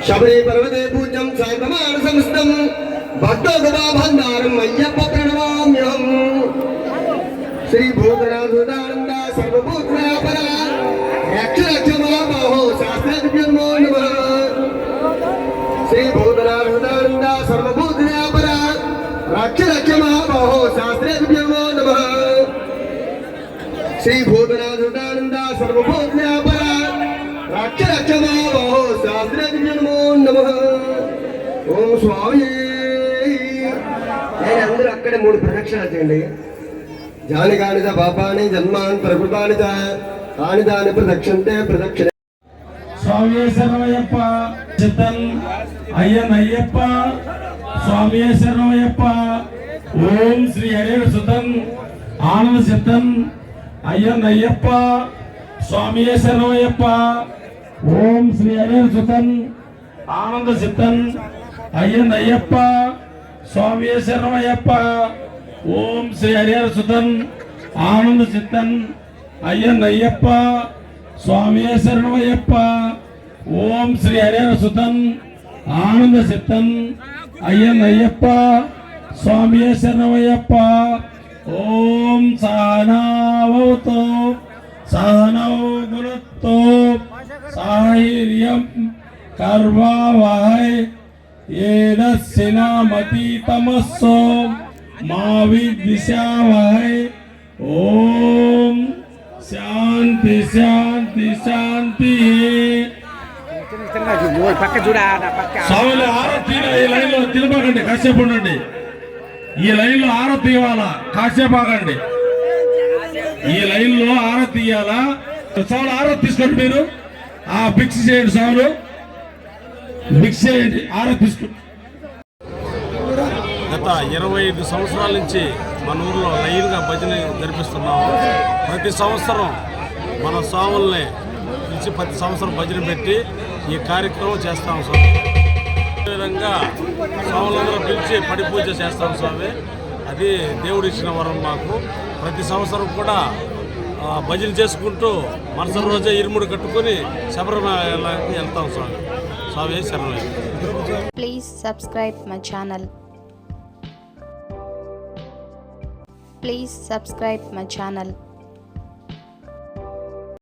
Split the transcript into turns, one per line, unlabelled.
శబరి పర్వతే పూజ్యం శాంతమాన సంస్థం భక్తోగవాభండారం అయ్యప్ప ప్రణమామ్యం శ్రీ భూతనాథుదానంద సర్వభూతనాపర రక్ష రక్ష మహాబాహో శాస్త్రజ్ఞో నమః శ్రీ భూతనాథుదానంద సర్వభూతనాపర రక్ష రక్ష మహాబాహో శాస్త్రజ్ఞో నమః శ్రీ భూతనాథుదానంద సర్వభూతనాపర రక్ష రక్ష మహాబాహో శాస్త్రజ్ఞో నమః. ఓం స్వామి. అందరూ అక్కడే 3 ప్రదక్షిణాలు చేయండి. జాని కానిద పాపాని జన్మాన్ ప్రకృతాని తాని దాని ప్రదక్షిణతే ప్రదక్షిణ.
స్వామి శరణమయ్యప్ప చిత్తన్ అయ్యప్ప స్వామి శరణమయ్యప్ప. ఓం శ్రీ హరిహర సుతన్ ఆనంద చిత్తన్ అయ్యప్ప స్వామి శరణమయ్యప్ప. ఓం శ్రీ హరిహర సుతన్ ఆనంద చిత్తన్ అయ్యప్ప స్వామి శరణమయ్యప్ప. ఓం శ్రీ హరిహర సుతన్ ఆనంద చిత్తన్ అయ్యప్ప స్వామి శరణమయ్యప్ప. ఓం శ్రీ హరిహర సుతన్ ఆనంద చిత్తన్ అయ్యప్ప స్వామి శరణమయ్యప్ప. ఓం సహనావతు సహనౌ గురుతో సాహిర్యం కర్వావహై ఏనస్సినామతి తమస్సో మా విద్విషావహై. ఓం శాంతి శాంతి శాంతి. స్వాములు ఆరతి ఈ లైన్లో తినబాకండి, కాసేపు ఉండండి. ఈ లైన్లో ఆరతి ఇవ్వాలా, కాసేపు ఆగండి. ఈ లైన్లో ఆరతి ఇవ్వాలా. స్వాములు ఆరతి తీసుకోండి. మీరు భిక్ష చేయండి. స్వాములు భిక్ష చేయండి, ఆరతి తీసుకోండి.
గత 25 సంవత్సరాల నుంచి మన ఊర్లో లైన్గా భజన జరిపిస్తున్నాము. ప్రతి సంవత్సరం మన స్వాముల్ని పిలిచి ప్రతి సంవత్సరం భజన పెట్టి ఈ కార్యక్రమం చేస్తాము స్వామి. అదేవిధంగా స్వాములందరూ పిలిచి పడి పూజ చేస్తాం స్వామి. అది దేవుడు ఇచ్చిన వరం మాకు. ప్రతి సంవత్సరం కూడా భజన చేసుకుంటూ మరుసటి రోజే ఇరుముడు కట్టుకొని శబరిమలకి వెళ్తాం స్వామి. స్వామి శరణం.
Please subscribe my channel. Please subscribe my channel.